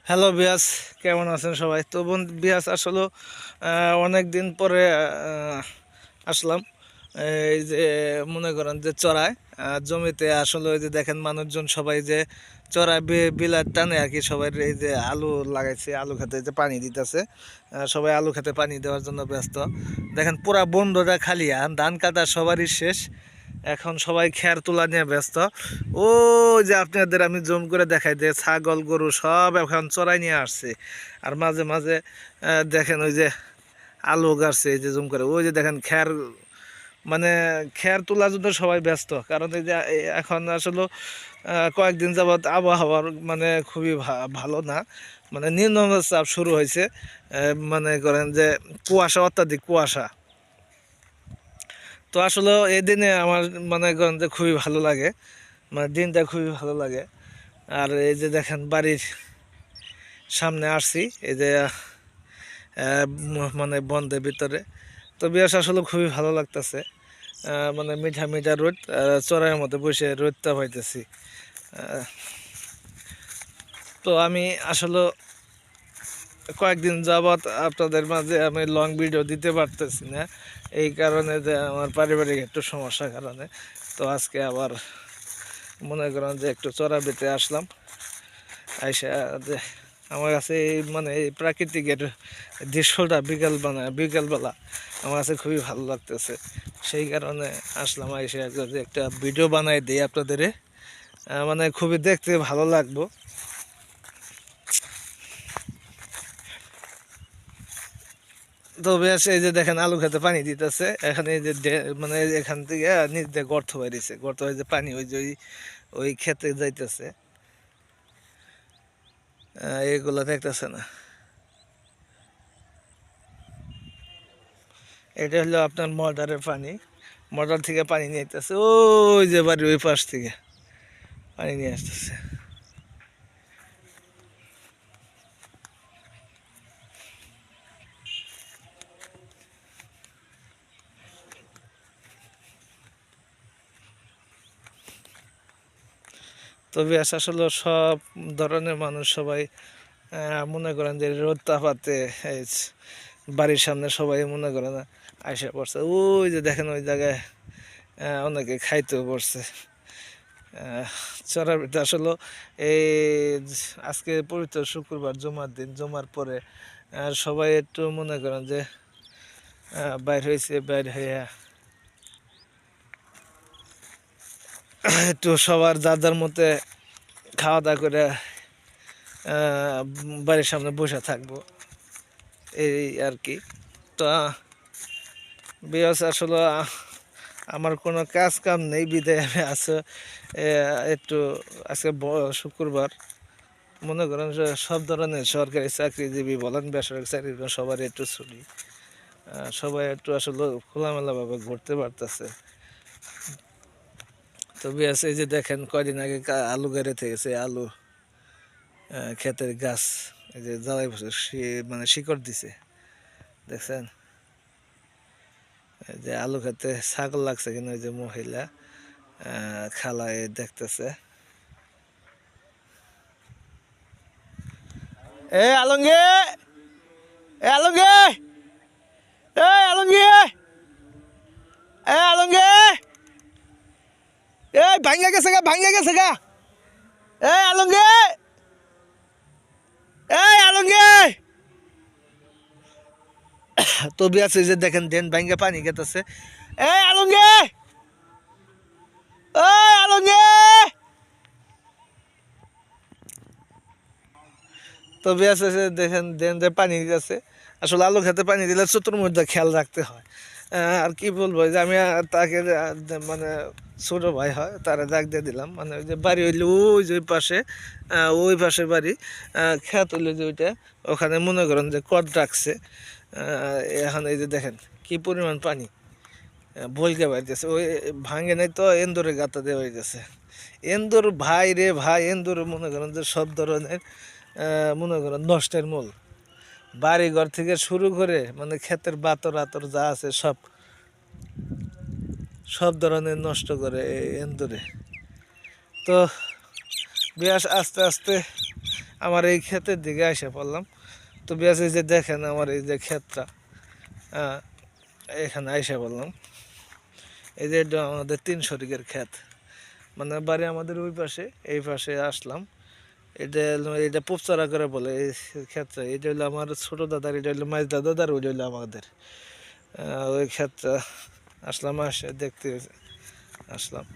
Hello বিয়াস, কেমন আছেন সবাই? তো বিয়াস আসলে অনেক দিন পরে আসলাম। এই যে মনে করেন যে চড়ায় জমিতে আসলে ওই যে দেখেন মানুষজন সবাই যে চড়ায় বিলার টানে আর কি। সবাই এই যে আলু লাগাইছে, আলু খেতে যে পানি দিতেছে, সবাই আলু খেতে পানি দেওয়ার জন্য ব্যস্ত। দেখেন পুরা বন্ধটা খালি, ধান কাটা সবারই শেষ, এখন সবাই খ্যার তোলা নিয়ে ব্যস্ত। ও যে আপনাদের আমি জুম করে দেখাই যে ছাগল গরু সব এখন চড়াই নিয়ে আসছে। আর মাঝে মাঝে দেখেন ওই যে আলু গাছছে, এই যে জুম করে ওই যে দেখেন খ্যার, মানে খ্যার তোলার জন্য সবাই ব্যস্ত। কারণ এই যে এখন আসলে কয়েকদিন যাবৎ আবহাওয়ার মানে খুবই ভালো না, মানে নিম্নচাপ শুরু হয়েছে। মানে করেন যে কুয়াশা, অত্যাধিক কুয়াশা। তো আসলে এই দিনে আমার মনে করেন যে খুবই ভালো লাগে, মানে দিনটা খুবই ভালো লাগে। আর এই যে দেখেন বাড়ির সামনে আসছি, এই যে মানে বন্ধের ভিতরে। তো বিয়াস আসলে খুবই ভালো লাগতেছে, মানে মিঠা মিঠা রোদ, চড়াইয়ের মধ্যে বসে রোদটা পাইতেছি। তো আমি আসলে কয়েকদিন যাবৎ আপনাদের মাঝে আমি লং ভিডিও দিতে পারতেছি না, এই কারণে যে আমার পারিবারিক একটু সমস্যার কারণে। তো আজকে আবার মনে করেন যে একটু চড়াবিতে আসলাম। আইসা যে আমার কাছে এই মানে এই প্রাকৃতিকের দৃশ্যটা বিকেলবেলা আমার কাছে খুবই ভালো লাগতেছে। সেই কারণে আসলাম, আইসা যে একটা ভিডিও বানাই দিই আপনাদের, মানে খুবই দেখতে ভালো লাগবো। তো বেশ, এই যে দেখেন আলু খেতে পানি দিতেছে এখানে, এই যে মানে এখান থেকে নিচ দিয়ে গর্ত বাইরেছে, গর্ত হয়ে যে পানি ওই যে ওই খেতে যাইতেছে, এইগুলো দেখতেছে না। এটা হলো আপনার মোটরের পানি, মোটর থেকে পানি নিয়ে আসতেছে ওই যে বাড়ি ওই পাশ থেকে পানি নিয়ে আসতেছে। তবে আসলে সব ধরনের মানুষ সবাই মনে করেন যে রোদ তাপাতে এই বাড়ির সামনে সবাই মনে করেন আইসা পড়ছে। ওই যে দেখেন ওই জায়গায় অনেকে খাইতেও পড়ছে। চড়ার ভিতরে আসলে এই আজকে পবিত্র শুক্রবার, জুমার দিন, জুমার পরে সবাই একটু মনে করেন যে বাইর হয়েছে, বাইর হইয়া একটু সবার যার যার মতে খাওয়া দাওয়া করে বাড়ির সামনে বসে থাকবো, এই আর কি। তো বিয়াস আসলে আমার কোনো কাজ কাম নেই, বিদায় আমি আছে একটু আজকে শুক্রবার, মনে করেন যে সব ধরনের সরকারি চাকরিজীবী বলেন, বেসরকারি চাকরি সবারই একটু ছুটি, সবাই একটু আসলে খোলামেলাভাবে ঘুরতে পারতেছে। তো বিয়াস এই যে দেখেন কয়দিন আগে আলু গাড়িতে গেছে, আলু ক্ষেতের গাছ এই যে জ্বালাই বসে মানে শিকড় দিছে, দেখছেন? এই যে আলু খেতে ছাগল লাগছে কিনা, ওই যে মহিলা খালা দেখতেছে। এ আলঙ্গে, এ আলঙ্গে, এ আলঙ্গে, এ আলঙ্গে, এ ভাঙ্গা গেছে গা, ভাঙ্গা গেছে গা, এ আলঙ্গে, এ আলঙ্গে। তো বিয়াছে যে দেখেন দেন ভাঙ্গা পানি গেতেছে। এ আলঙ্গে, এ আলঙ্গে। তো বিয়াছে দেখেন দেন যে পানি দিতেছে। আসলে আলু খেতে পানি দিলে চতুর্মধ্যে খেয়াল রাখতে হয়। আর কি বলবো, যে আমি তাকে মানে ছোট ভাই হয় তারা ডাক দিয়ে দিলাম, মানে ওই যে বাড়ি হইলে ওই যে ওই পাশে বাড়ি, খেত হইলে যে ওইটা, ওখানে মনে করেন যে কট রাখছে। এখন এই যে দেখেন কি পরিমাণ পানি বলকে বাইতেছে, ওই ভাঙে নাই তো এন্দুরে গাতা দেওয়া হইতেছে। এন্দুর ভাই রে ভাই, এন্দুর মনে করেন যে সব ধরনের মনে করেন নষ্টের মূল। বাড়ি ঘর থেকে শুরু করে মানে ক্ষেতের বাতর আতর যা আছে সব সব ধরনের নষ্ট করে এই এন্দুরে। তো বিয়াস আস্তে আস্তে আমার এই ক্ষেতের দিকে এসে পড়লাম। তো বিয়াস এই যে দেখেন আমার এই যে ক্ষেতটা, আহ, এখানে এসে বললাম এই যে এটা আমাদের 3 শরিকের ক্ষেত, মানে বাড়ি আমাদের ওই পাশে, এই পাশে আসলাম। এটা পুপচারা করে বলে এই ক্ষেতটা। এটা হলো আমার ছোট দাদার, এটা হলো মাঝ দাদার, ওইটা হলো আমাদের। ওই ক্ষেতটা আসলাম, আসে দেখতে আসলাম।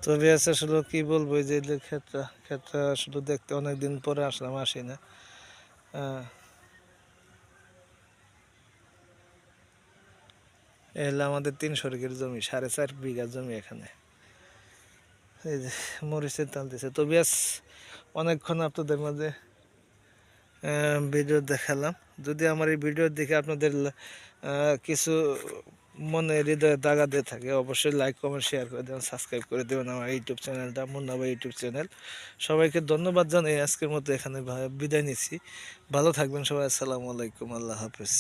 তো বিয়াস আসলে কি বলবো, এই যে ক্ষেতটা, ক্ষেতটা আসলে দেখতে অনেকদিন পরে আসলাম, আসি না। আহ, এ হলো আমাদের 3 শরিকের জমি, 4.5 বিঘা জমি এখানে। এই যে মরিচের তাল দিছে। তো বিয়াস অনেকক্ষণ আপনাদের মাঝে ভিডিও দেখালাম। যদি আমার এই ভিডিও দেখে আপনাদের কিছু মনে হৃদয়ে দাগা দিয়ে থাকে, অবশ্যই লাইক কমেন্ট শেয়ার করে দেবেন, সাবস্ক্রাইব করে দেবেন আমার ইউটিউব চ্যানেলটা, মুন্না ভাই ইউটিউব চ্যানেল। সবাইকে ধন্যবাদ জানাই, আজকের মতো এখানে বিদায় নিচ্ছি। ভালো থাকবেন সবাই, আসসালামু আলাইকুম, আল্লাহ হাফেজ।